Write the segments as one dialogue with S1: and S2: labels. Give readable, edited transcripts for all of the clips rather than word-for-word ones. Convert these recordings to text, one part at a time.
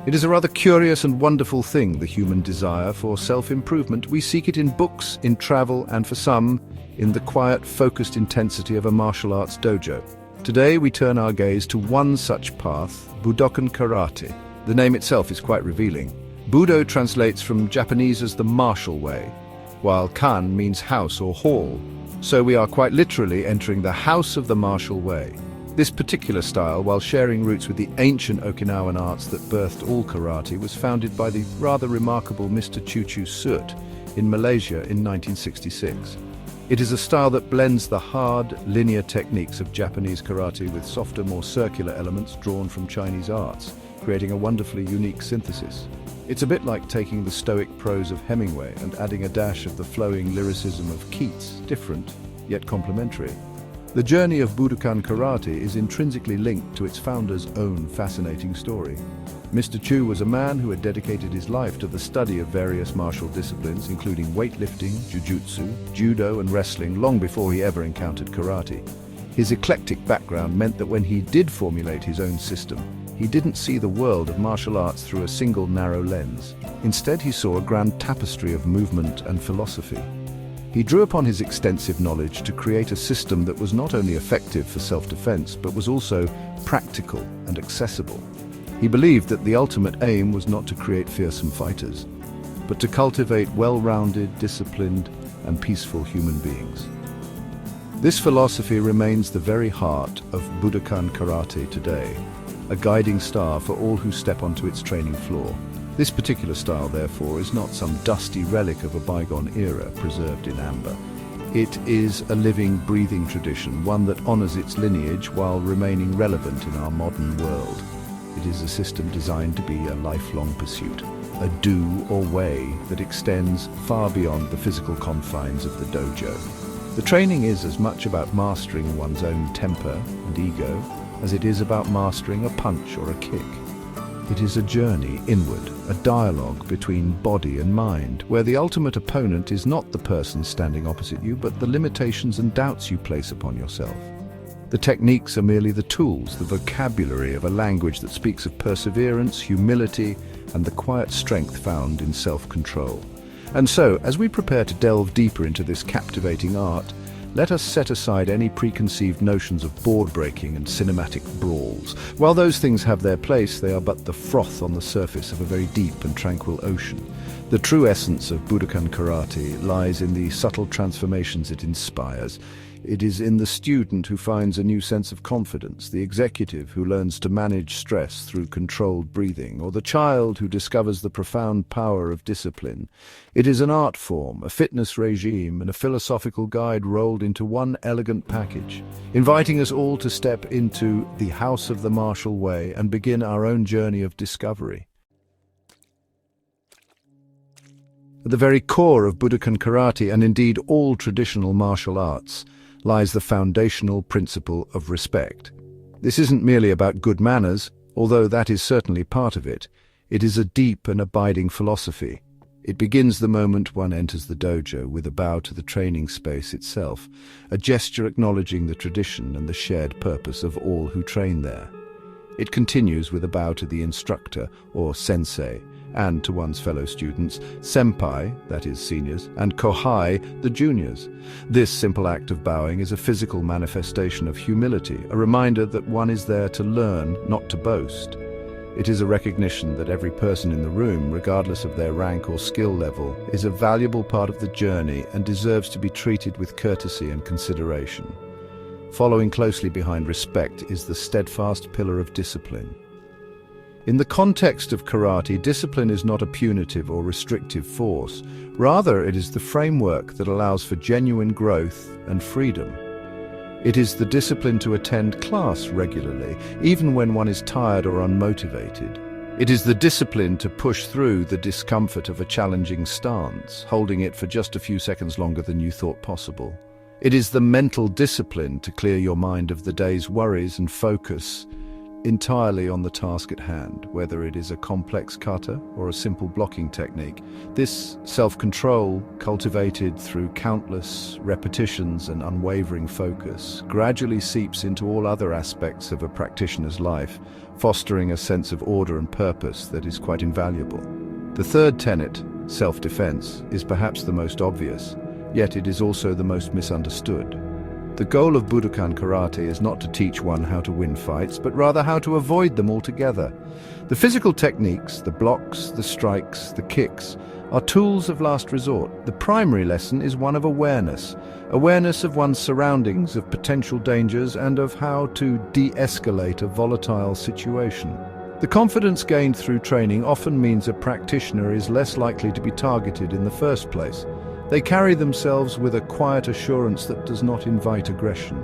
S1: It is a rather curious and wonderful thing, the human desire for self-improvement. We seek it in books, in travel, and for some, in the quiet, focused intensity of a martial arts dojo. Today we turn our gaze to one such path, Budokan karate. The name itself is quite revealing. Budo translates from Japanese as the martial way, while kan means house or hall. So we are quite literally entering the house of the martial way. This particular style, while sharing roots with the ancient Okinawan arts that birthed all karate, was founded by the rather remarkable Mr. Chuchu Sut in Malaysia in 1966. It is a style that blends the hard, linear techniques of Japanese karate with softer, more circular elements drawn from Chinese arts, creating a wonderfully unique synthesis. It's a bit like taking the stoic prose of Hemingway and adding a dash of the flowing lyricism of Keats, different, yet complementary. The journey of Budokan karate is intrinsically linked to its founder's own fascinating story. Mr. Chu was a man who had dedicated his life to the study of various martial disciplines, including weightlifting, jujutsu, judo, and wrestling, long before he ever encountered karate. His eclectic background meant that when he did formulate his own system, he didn't see the world of martial arts through a single narrow lens. Instead, he saw a grand tapestry of movement and philosophy. He drew upon his extensive knowledge to create a system that was not only effective for self-defense, but was also practical and accessible. He believed that the ultimate aim was not to create fearsome fighters, but to cultivate well-rounded, disciplined, and peaceful human beings. This philosophy remains the very heart of Budokan karate today, a guiding star for all who step onto its training floor. This particular style, therefore, is not some dusty relic of a bygone era preserved in amber. It is a living, breathing tradition, one that honors its lineage while remaining relevant in our modern world. It is a system designed to be a lifelong pursuit, a do or way that extends far beyond the physical confines of the dojo. The training is as much about mastering one's own temper and ego as it is about mastering a punch or a kick. It is a journey inward, a dialogue between body and mind, where the ultimate opponent is not the person standing opposite you, but the limitations and doubts you place upon yourself. The techniques are merely the tools, the vocabulary of a language that speaks of perseverance, humility, and the quiet strength found in self-control. And so, as we prepare to delve deeper into this captivating art, let us set aside any preconceived notions of board-breaking and cinematic brawls. While those things have their place, they are but the froth on the surface of a very deep and tranquil ocean. The true essence of Budokan karate lies in the subtle transformations it inspires. It is in the student who finds a new sense of confidence, the executive who learns to manage stress through controlled breathing, or the child who discovers the profound power of discipline. It is an art form, a fitness regime, and a philosophical guide rolled into one elegant package, inviting us all to step into the house of the martial way and begin our own journey of discovery. At the very core of Budokan karate, and indeed all traditional martial arts, lies the foundational principle of respect. This isn't merely about good manners, although that is certainly part of it. It is a deep and abiding philosophy. It begins the moment one enters the dojo with a bow to the training space itself, a gesture acknowledging the tradition and the shared purpose of all who train there. It continues with a bow to the instructor, or sensei, and to one's fellow students, senpai, that is seniors, and kohai, the juniors. This simple act of bowing is a physical manifestation of humility, a reminder that one is there to learn, not to boast. It is a recognition that every person in the room, regardless of their rank or skill level, is a valuable part of the journey and deserves to be treated with courtesy and consideration. Following closely behind respect is the steadfast pillar of discipline. In the context of karate, discipline is not a punitive or restrictive force. Rather, it is the framework that allows for genuine growth and freedom. It is the discipline to attend class regularly, even when one is tired or unmotivated. It is the discipline to push through the discomfort of a challenging stance, holding it for just a few seconds longer than you thought possible. It is the mental discipline to clear your mind of the day's worries and focus entirely on the task at hand, whether it is a complex kata or a simple blocking technique. This self-control, cultivated through countless repetitions and unwavering focus, gradually seeps into all other aspects of a practitioner's life, fostering a sense of order and purpose that is quite invaluable. The third tenet, self-defense, is perhaps the most obvious, yet it is also the most misunderstood. The goal of Budokan karate is not to teach one how to win fights, but rather how to avoid them altogether. The physical techniques, the blocks, the strikes, the kicks, are tools of last resort. The primary lesson is one of awareness. Awareness of one's surroundings, of potential dangers, and of how to de-escalate a volatile situation. The confidence gained through training often means a practitioner is less likely to be targeted in the first place. They carry themselves with a quiet assurance that does not invite aggression.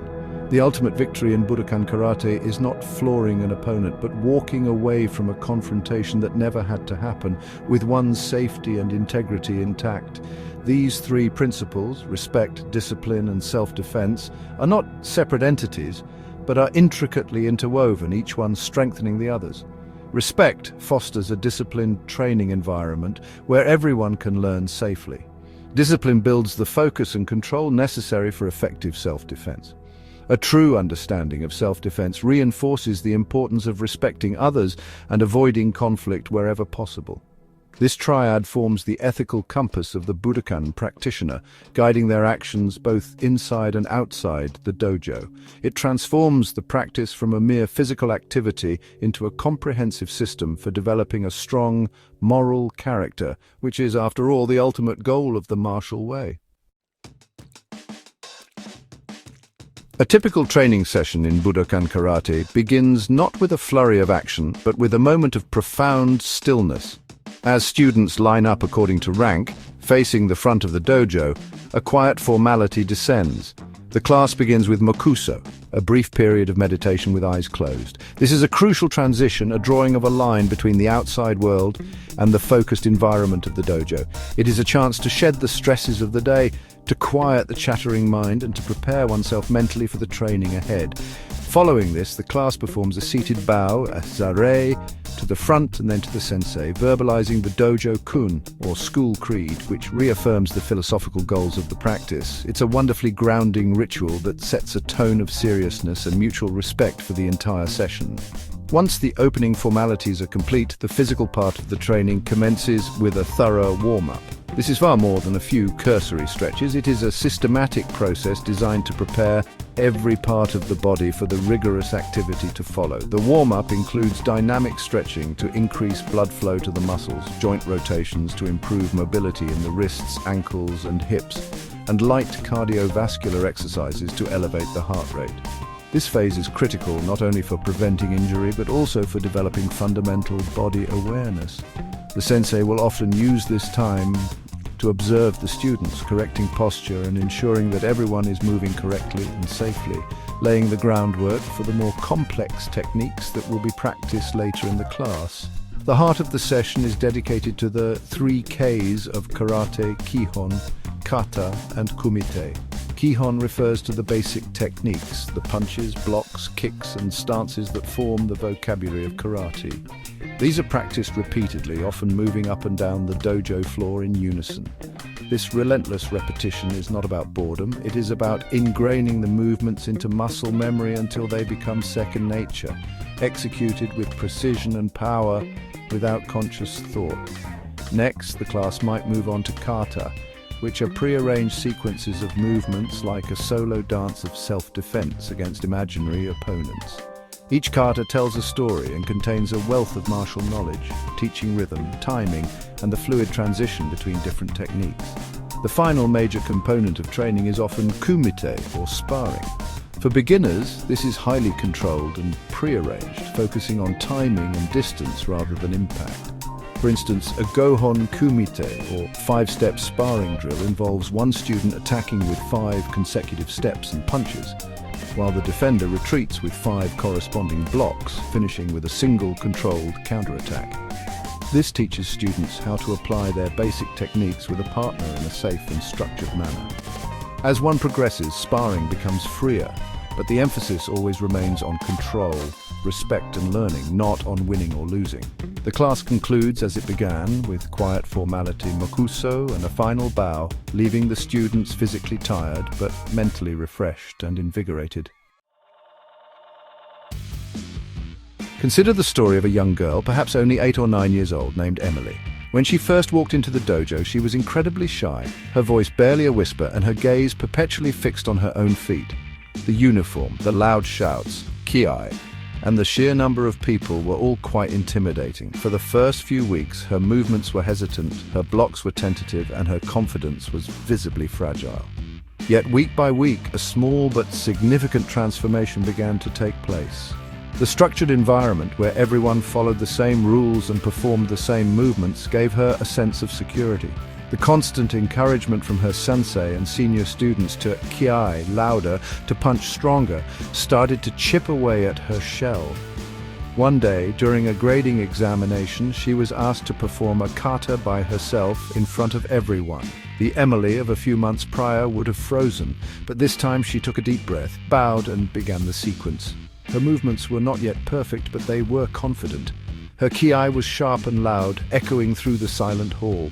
S1: The ultimate victory in Budokan karate is not flooring an opponent, but walking away from a confrontation that never had to happen, with one's safety and integrity intact. These three principles, respect, discipline, and self-defense, are not separate entities, but are intricately interwoven, each one strengthening the others. Respect fosters a disciplined training environment where everyone can learn safely. Discipline builds the focus and control necessary for effective self-defense. A true understanding of self-defense reinforces the importance of respecting others and avoiding conflict wherever possible. This triad forms the ethical compass of the Budokan practitioner, guiding their actions both inside and outside the dojo. It transforms the practice from a mere physical activity into a comprehensive system for developing a strong, moral character, which is, after all, the ultimate goal of the martial way. A typical training session in Budokan karate begins not with a flurry of action, but with a moment of profound stillness. As students line up according to rank, facing the front of the dojo, a quiet formality descends. The class begins with mokuso, a brief period of meditation with eyes closed. This is a crucial transition, a drawing of a line between the outside world and the focused environment of the dojo. It is a chance to shed the stresses of the day, to quiet the chattering mind, and to prepare oneself mentally for the training ahead. Following this, the class performs a seated bow, a zare, to the front and then to the sensei, verbalizing the dojo kun, or school creed, which reaffirms the philosophical goals of the practice. It's a wonderfully grounding ritual that sets a tone of seriousness and mutual respect for the entire session. Once the opening formalities are complete, the physical part of the training commences with a thorough warm-up. This is far more than a few cursory stretches. It is a systematic process designed to prepare every part of the body for the rigorous activity to follow. The warm-up includes dynamic stretching to increase blood flow to the muscles, joint rotations to improve mobility in the wrists, ankles, and hips, and light cardiovascular exercises to elevate the heart rate. This phase is critical not only for preventing injury, but also for developing fundamental body awareness. The sensei will often use this time to observe the students, correcting posture and ensuring that everyone is moving correctly and safely, laying the groundwork for the more complex techniques that will be practiced later in the class. The heart of the session is dedicated to the 3 Ks of karate: Kihon, Kata, and Kumite. Kihon refers to the basic techniques, the punches, blocks, kicks, and stances that form the vocabulary of karate. These are practiced repeatedly, often moving up and down the dojo floor in unison. This relentless repetition is not about boredom, it is about ingraining the movements into muscle memory until they become second nature, executed with precision and power without conscious thought. Next, the class might move on to kata, which are pre-arranged sequences of movements like a solo dance of self-defense against imaginary opponents. Each kata tells a story and contains a wealth of martial knowledge, teaching rhythm, timing, and the fluid transition between different techniques. The final major component of training is often kumite, or sparring. For beginners, this is highly controlled and pre-arranged, focusing on timing and distance rather than impact. For instance, a Gohon kumite, or 5-step sparring drill, involves one student attacking with 5 consecutive steps and punches, while the defender retreats with 5 corresponding blocks, finishing with a single controlled counterattack. This teaches students how to apply their basic techniques with a partner in a safe and structured manner. As one progresses, sparring becomes freer, but the emphasis always remains on control, respect and learning, not on winning or losing. The class concludes as it began, with quiet formality mokuso and a final bow, leaving the students physically tired but mentally refreshed and invigorated. Consider the story of a young girl, perhaps only 8 or 9 years old, named Emily. When she first walked into the dojo, she was incredibly shy, her voice barely a whisper and her gaze perpetually fixed on her own feet. The uniform, the loud shouts, kiai, and the sheer number of people were all quite intimidating. For the first few weeks, her movements were hesitant, her blocks were tentative, and her confidence was visibly fragile. Yet week by week, a small but significant transformation began to take place. The structured environment, where everyone followed the same rules and performed the same movements, gave her a sense of security. The constant encouragement from her sensei and senior students to kiai louder, to punch stronger, started to chip away at her shell. One day, during a grading examination, she was asked to perform a kata by herself in front of everyone. The Emily of a few months prior would have frozen, but this time she took a deep breath, bowed and began the sequence. Her movements were not yet perfect, but they were confident. Her kiai was sharp and loud, echoing through the silent hall.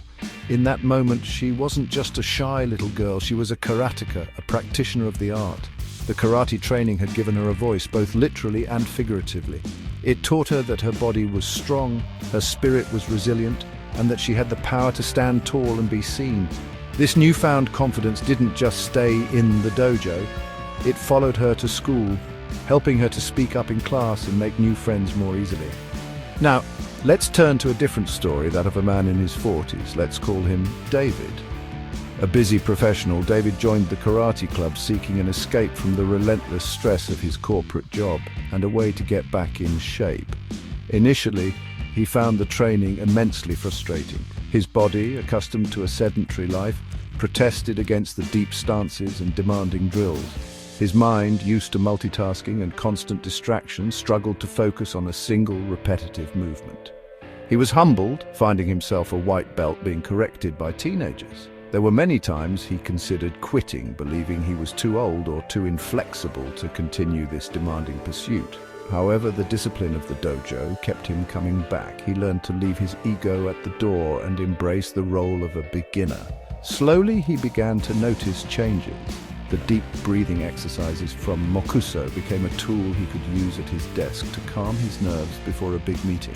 S1: In that moment, she wasn't just a shy little girl, she was a karateka, a practitioner of the art. The karate training had given her a voice, both literally and figuratively. It taught her that her body was strong, her spirit was resilient, and that she had the power to stand tall and be seen. This newfound confidence didn't just stay in the dojo, it followed her to school, helping her to speak up in class and make new friends more easily. Now, let's turn to a different story, that of a man in his 40s. Let's call him David. A busy professional, David joined the karate club seeking an escape from the relentless stress of his corporate job and a way to get back in shape. Initially, he found the training immensely frustrating. His body, accustomed to a sedentary life, protested against the deep stances and demanding drills. His mind, used to multitasking and constant distraction, struggled to focus on a single, repetitive movement. He was humbled, finding himself a white belt being corrected by teenagers. There were many times he considered quitting, believing he was too old or too inflexible to continue this demanding pursuit. However, the discipline of the dojo kept him coming back. He learned to leave his ego at the door and embrace the role of a beginner. Slowly, he began to notice changes. The deep breathing exercises from mokuso became a tool he could use at his desk to calm his nerves before a big meeting.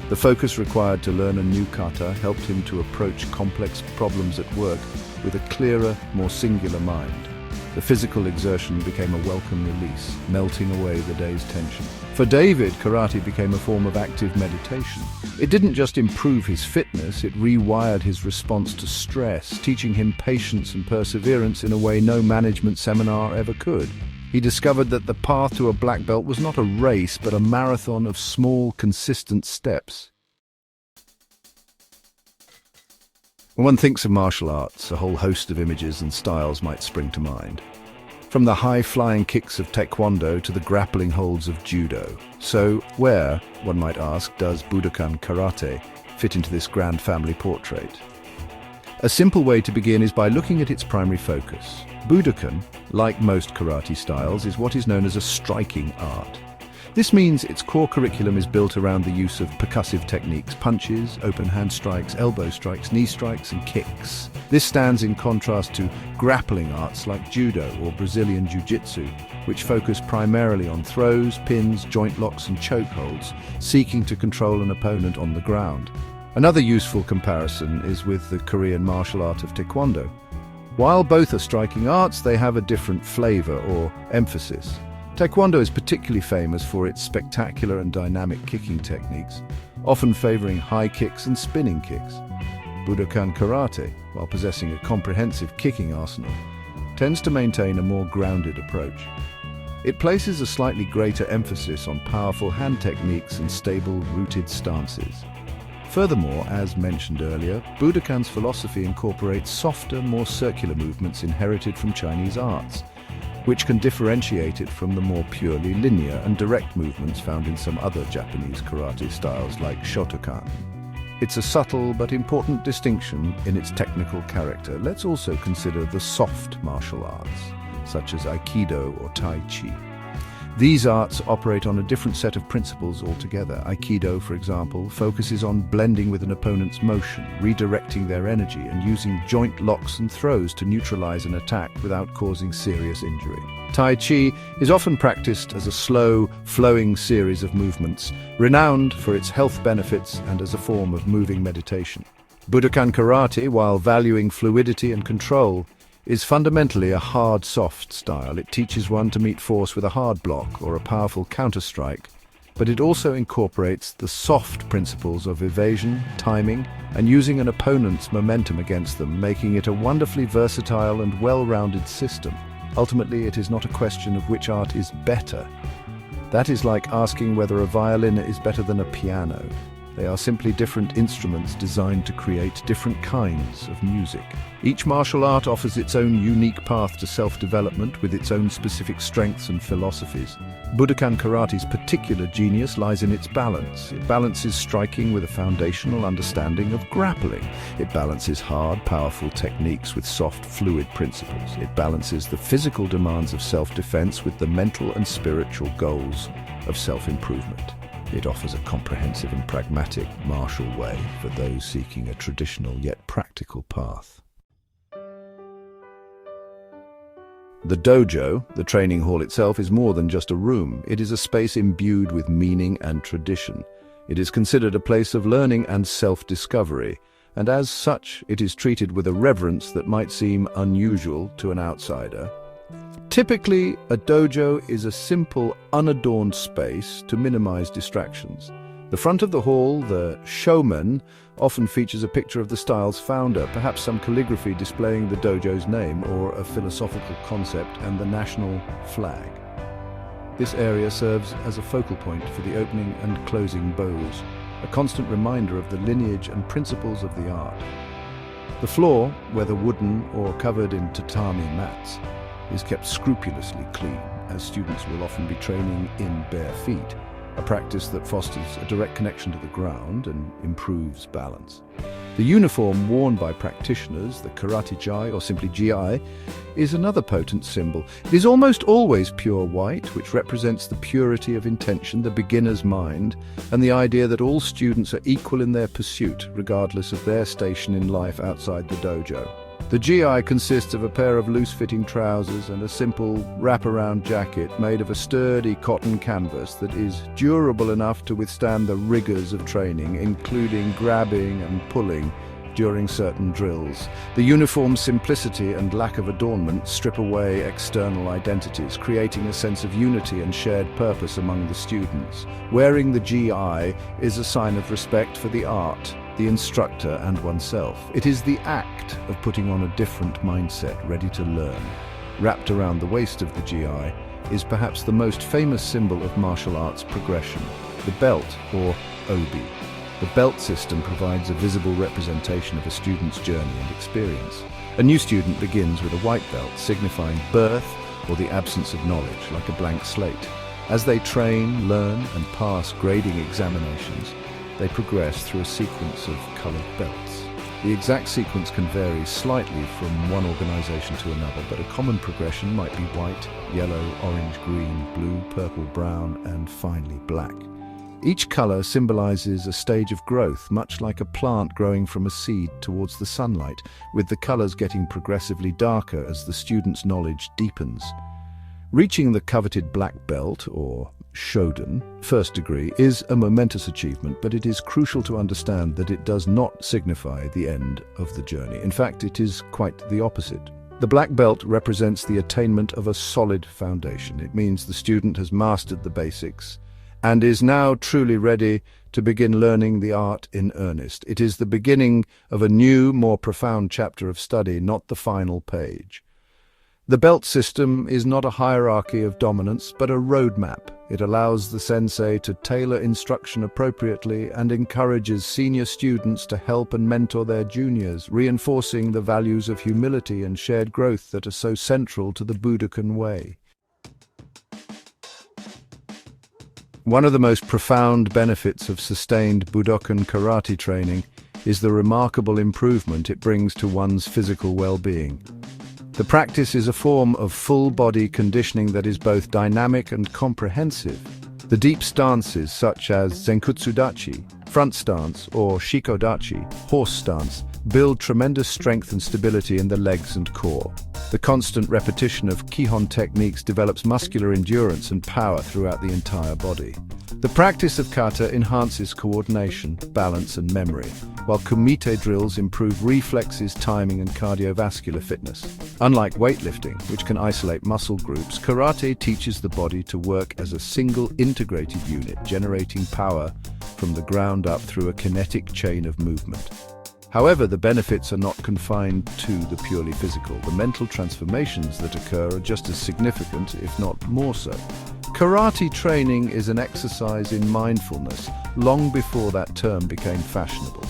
S1: The focus required to learn a new kata helped him to approach complex problems at work with a clearer, more singular mind. The physical exertion became a welcome release, melting away the day's tension. For David, karate became a form of active meditation. It didn't just improve his fitness, it rewired his response to stress, teaching him patience and perseverance in a way no management seminar ever could. He discovered that the path to a black belt was not a race, but a marathon of small, consistent steps. When one thinks of martial arts, a whole host of images and styles might spring to mind. From the high-flying kicks of taekwondo to the grappling holds of judo. So where, one might ask, does Budokan karate fit into this grand family portrait? A simple way to begin is by looking at its primary focus. Budokan, like most karate styles, is what is known as a striking art. This means its core curriculum is built around the use of percussive techniques, punches, open hand strikes, elbow strikes, knee strikes, and kicks. This stands in contrast to grappling arts like judo or Brazilian jiu-jitsu, which focus primarily on throws, pins, joint locks, and chokeholds, seeking to control an opponent on the ground. Another useful comparison is with the Korean martial art of taekwondo. While both are striking arts, they have a different flavor or emphasis. Taekwondo is particularly famous for its spectacular and dynamic kicking techniques, often favoring high kicks and spinning kicks. Budokan karate, while possessing a comprehensive kicking arsenal, tends to maintain a more grounded approach. It places a slightly greater emphasis on powerful hand techniques and stable, rooted stances. Furthermore, as mentioned earlier, Budokan's philosophy incorporates softer, more circular movements inherited from Chinese arts, which can differentiate it from the more purely linear and direct movements found in some other Japanese karate styles like Shotokan. It's a subtle but important distinction in its technical character. Let's also consider the soft martial arts. such as Aikido or Tai Chi. These arts operate on a different set of principles altogether. Aikido, for example, focuses on blending with an opponent's motion, redirecting their energy, and using joint locks and throws to neutralize an attack without causing serious injury. Tai Chi is often practiced as a slow, flowing series of movements, renowned for its health benefits and as a form of moving meditation. Budokan karate, while valuing fluidity and control, is fundamentally a hard, soft style. It teaches one to meet force with a hard block or a powerful counter-strike, but it also incorporates the soft principles of evasion, timing, and using an opponent's momentum against them, making it a wonderfully versatile and well-rounded system. Ultimately, it is not a question of which art is better. That is like asking whether a violin is better than a piano. They are simply different instruments designed to create different kinds of music. Each martial art offers its own unique path to self-development with its own specific strengths and philosophies. Budokan karate's particular genius lies in its balance. It balances striking with a foundational understanding of grappling. It balances hard, powerful techniques with soft, fluid principles. It balances the physical demands of self-defense with the mental and spiritual goals of self-improvement. It offers a comprehensive and pragmatic martial way for those seeking a traditional yet practical path. The dojo, the training hall itself, is more than just a room. It is a space imbued with meaning and tradition. It is considered a place of learning and self-discovery, and as such, it is treated with a reverence that might seem unusual to an outsider. Typically, a dojo is a simple, unadorned space to minimize distractions. The front of the hall, the shomen, often features a picture of the style's founder, perhaps some calligraphy displaying the dojo's name or a philosophical concept, and the national flag. This area serves as a focal point for the opening and closing bows, a constant reminder of the lineage and principles of the art. The floor, whether wooden or covered in tatami mats, is kept scrupulously clean, as students will often be training in bare feet, a practice that fosters a direct connection to the ground and improves balance. The uniform worn by practitioners, the karate gi or simply GI, is another potent symbol. It is almost always pure white, which represents the purity of intention, the beginner's mind, and the idea that all students are equal in their pursuit, regardless of their station in life outside the dojo. The GI consists of a pair of loose-fitting trousers and a simple wraparound jacket made of a sturdy cotton canvas that is durable enough to withstand the rigors of training, including grabbing and pulling during certain drills. The uniform's simplicity and lack of adornment strip away external identities, creating a sense of unity and shared purpose among the students. Wearing the GI is a sign of respect for the art, the instructor, and oneself. It is the act of putting on a different mindset, ready to learn. Wrapped around the waist of the GI is perhaps the most famous symbol of martial arts progression, the belt, or obi. The belt system provides a visible representation of a student's journey and experience. A new student begins with a white belt, signifying birth or the absence of knowledge, like a blank slate. As they train, learn, and pass grading examinations, they progress through a sequence of colored belts. The exact sequence can vary slightly from one organization to another, but a common progression might be white, yellow, orange, green, blue, purple, brown, and finally black. Each color symbolizes a stage of growth, much like a plant growing from a seed towards the sunlight, with the colors getting progressively darker as the student's knowledge deepens. Reaching the coveted black belt, or Shodan, first degree, is a momentous achievement, but it is crucial to understand that it does not signify the end of the journey. In fact, it is quite the opposite. The black belt represents the attainment of a solid foundation. It means the student has mastered the basics and is now truly ready to begin learning the art in earnest. It is the beginning of a new, more profound chapter of study, not the final page. The belt system is not a hierarchy of dominance, but a roadmap. It allows the sensei to tailor instruction appropriately and encourages senior students to help and mentor their juniors, reinforcing the values of humility and shared growth that are so central to the Budokan way. One of the most profound benefits of sustained Budokan karate training is the remarkable improvement it brings to one's physical well-being. The practice is a form of full-body conditioning that is both dynamic and comprehensive. The deep stances such as Zenkutsudachi, front stance, or Shikodachi, horse stance, build tremendous strength and stability in the legs and core. The constant repetition of Kihon techniques develops muscular endurance and power throughout the entire body. The practice of Kata enhances coordination, balance and memory, while kumite drills improve reflexes, timing and cardiovascular fitness. Unlike weightlifting, which can isolate muscle groups, karate teaches the body to work as a single integrated unit, generating power from the ground up through a kinetic chain of movement. However, the benefits are not confined to the purely physical. The mental transformations that occur are just as significant, if not more so. Karate training is an exercise in mindfulness long before that term became fashionable.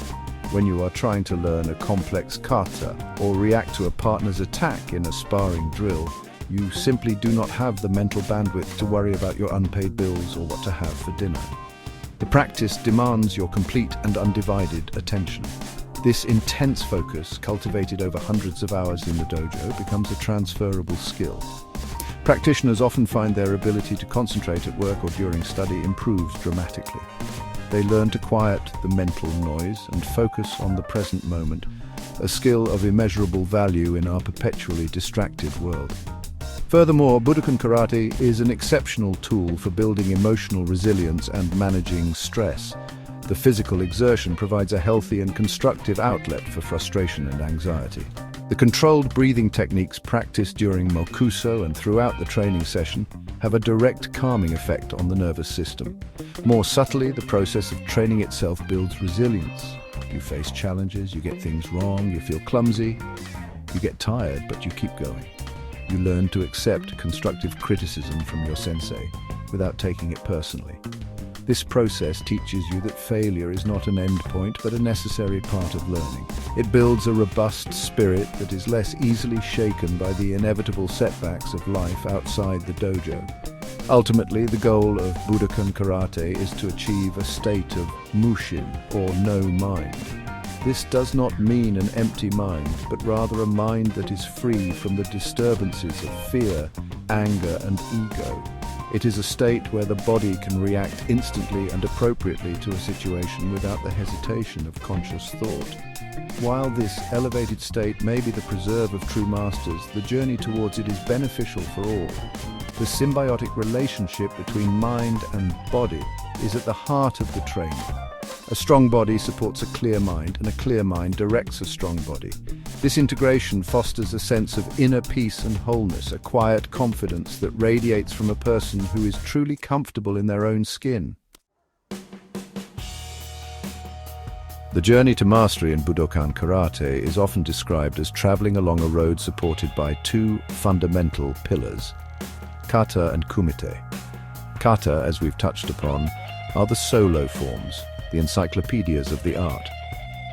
S1: When you are trying to learn a complex kata or react to a partner's attack in a sparring drill, you simply do not have the mental bandwidth to worry about your unpaid bills or what to have for dinner. The practice demands your complete and undivided attention. This intense focus, cultivated over hundreds of hours in the dojo, becomes a transferable skill. Practitioners often find their ability to concentrate at work or during study improves dramatically. They learn to quiet the mental noise and focus on the present moment, a skill of immeasurable value in our perpetually distracted world. Furthermore, Budokan karate is an exceptional tool for building emotional resilience and managing stress. The physical exertion provides a healthy and constructive outlet for frustration and anxiety. The controlled breathing techniques practiced during mokuso and throughout the training session have a direct calming effect on the nervous system. More subtly, the process of training itself builds resilience. You face challenges, you get things wrong, you feel clumsy, you get tired, but you keep going. You learn to accept constructive criticism from your sensei without taking it personally. This process teaches you that failure is not an end point, but a necessary part of learning. It builds a robust spirit that is less easily shaken by the inevitable setbacks of life outside the dojo. Ultimately, the goal of Budokan karate is to achieve a state of mushin, or no mind. This does not mean an empty mind, but rather a mind that is free from the disturbances of fear, anger, and ego. It is a state where the body can react instantly and appropriately to a situation without the hesitation of conscious thought. While this elevated state may be the preserve of true masters, the journey towards it is beneficial for all. The symbiotic relationship between mind and body is at the heart of the training. A strong body supports a clear mind, and a clear mind directs a strong body. This integration fosters a sense of inner peace and wholeness, a quiet confidence that radiates from a person who is truly comfortable in their own skin. The journey to mastery in Budokan karate is often described as traveling along a road supported by two fundamental pillars, kata and kumite. Kata, as we've touched upon, are the solo forms, the encyclopedias of the art.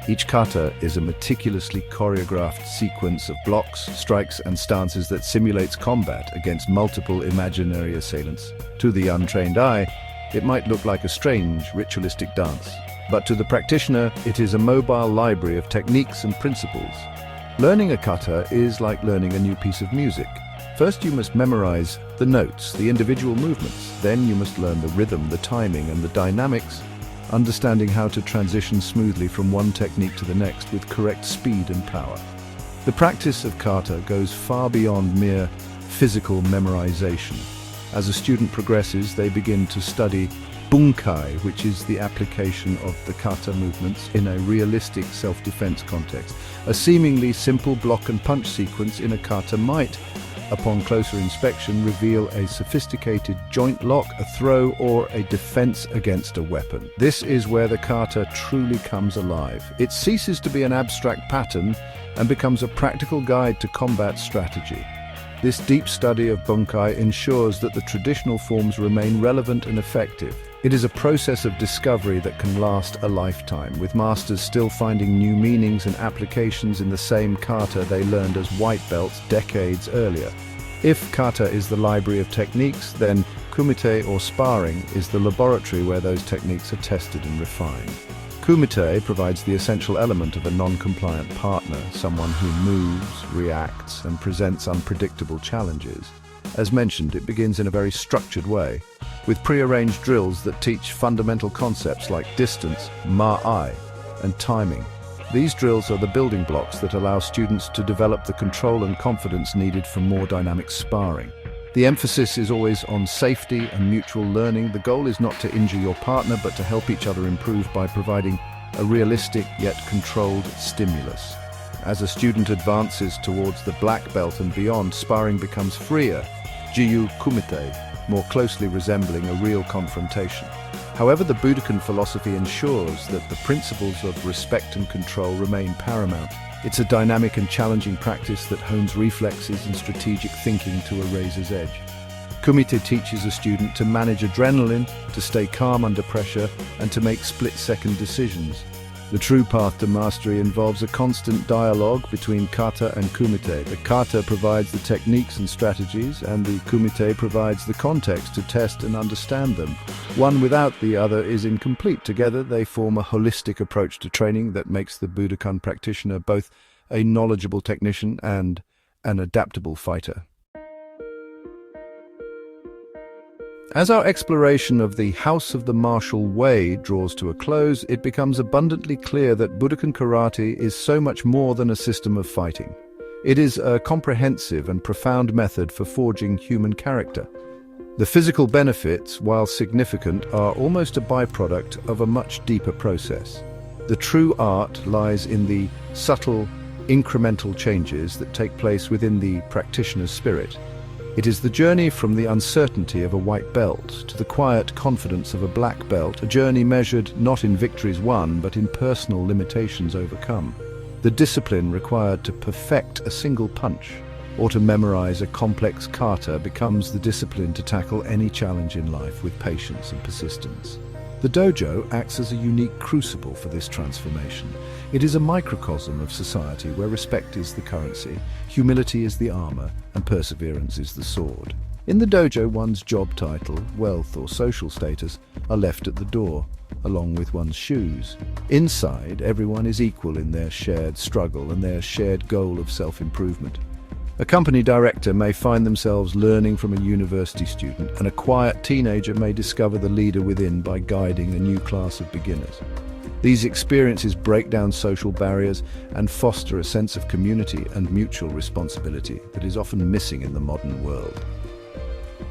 S1: Each kata is a meticulously choreographed sequence of blocks, strikes and stances that simulates combat against multiple imaginary assailants. To the untrained eye, it might look like a strange, ritualistic dance. But to the practitioner, it is a mobile library of techniques and principles. Learning a kata is like learning a new piece of music. First you must memorize the notes, the individual movements. Then you must learn the rhythm, the timing and the dynamics, understanding how to transition smoothly from one technique to the next with correct speed and power. The practice of kata goes far beyond mere physical memorization. As a student progresses, they begin to study bunkai, which is the application of the kata movements in a realistic self-defense context. A seemingly simple block and punch sequence in a kata might, upon closer inspection, reveal a sophisticated joint lock, a throw, or a defense against a weapon. This is where the kata truly comes alive. It ceases to be an abstract pattern and becomes a practical guide to combat strategy. This deep study of bunkai ensures that the traditional forms remain relevant and effective. It is a process of discovery that can last a lifetime, with masters still finding new meanings and applications in the same kata they learned as white belts decades earlier. If kata is the library of techniques, then kumite or sparring is the laboratory where those techniques are tested and refined. Kumite provides the essential element of a non-compliant partner, someone who moves, reacts, and presents unpredictable challenges. As mentioned, it begins in a very structured way, with pre-arranged drills that teach fundamental concepts like distance, ma'ai, and timing. These drills are the building blocks that allow students to develop the control and confidence needed for more dynamic sparring. The emphasis is always on safety and mutual learning. The goal is not to injure your partner, but to help each other improve by providing a realistic yet controlled stimulus. As a student advances towards the black belt and beyond, sparring becomes freer, jiu kumite, more closely resembling a real confrontation. However, the Budokan philosophy ensures that the principles of respect and control remain paramount. It's a dynamic and challenging practice that hones reflexes and strategic thinking to a razor's edge. Kumite teaches a student to manage adrenaline, to stay calm under pressure, and to make split-second decisions. The true path to mastery involves a constant dialogue between Kata and kumite. The Kata provides the techniques and strategies, and the kumite provides the context to test and understand them. One without the other is incomplete. Together they form a holistic approach to training that makes the Budokan practitioner both a knowledgeable technician and an adaptable fighter. As our exploration of the House of the Martial Way draws to a close, it becomes abundantly clear that Budokan Karate is so much more than a system of fighting. It is a comprehensive and profound method for forging human character. The physical benefits, while significant, are almost a byproduct of a much deeper process. The true art lies in the subtle, incremental changes that take place within the practitioner's spirit. It is the journey from the uncertainty of a white belt to the quiet confidence of a black belt, a journey measured not in victories won, but in personal limitations overcome. The discipline required to perfect a single punch or to memorize a complex kata becomes the discipline to tackle any challenge in life with patience and persistence. The dojo acts as a unique crucible for this transformation. It is a microcosm of society where respect is the currency, humility is the armor, and perseverance is the sword. In the dojo, one's job title, wealth, or social status are left at the door, along with one's shoes. Inside, everyone is equal in their shared struggle and their shared goal of self-improvement. A company director may find themselves learning from a university student, and a quiet teenager may discover the leader within by guiding a new class of beginners. These experiences break down social barriers and foster a sense of community and mutual responsibility that is often missing in the modern world.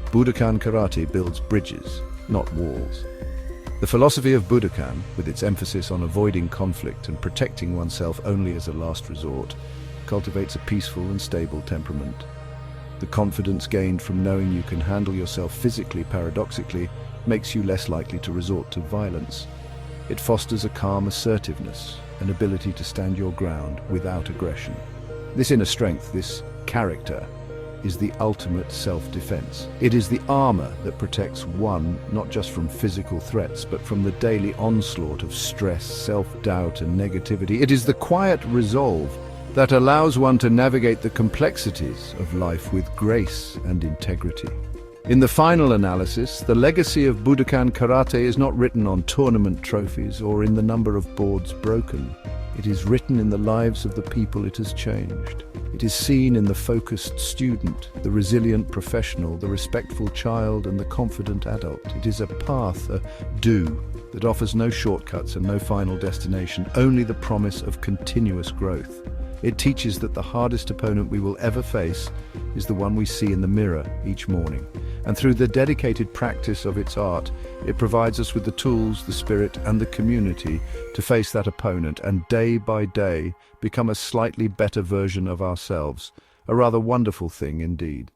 S1: Budokan Karate builds bridges, not walls. The philosophy of Budokan, with its emphasis on avoiding conflict and protecting oneself only as a last resort, cultivates a peaceful and stable temperament. The confidence gained from knowing you can handle yourself physically, paradoxically, makes you less likely to resort to violence. It fosters a calm assertiveness, an ability to stand your ground without aggression. This inner strength, this character, is the ultimate self-defense. It is the armor that protects one not just from physical threats, but from the daily onslaught of stress, self-doubt, and negativity. It is the quiet resolve that allows one to navigate the complexities of life with grace and integrity. In the final analysis, the legacy of Budokan Karate is not written on tournament trophies or in the number of boards broken. It is written in the lives of the people it has changed. It is seen in the focused student, the resilient professional, the respectful child, and the confident adult. It is a path, a do, that offers no shortcuts and no final destination, only the promise of continuous growth. It teaches that the hardest opponent we will ever face is the one we see in the mirror each morning. And through the dedicated practice of its art, it provides us with the tools, the spirit, and the community to face that opponent and day by day become a slightly better version of ourselves. A rather wonderful thing indeed.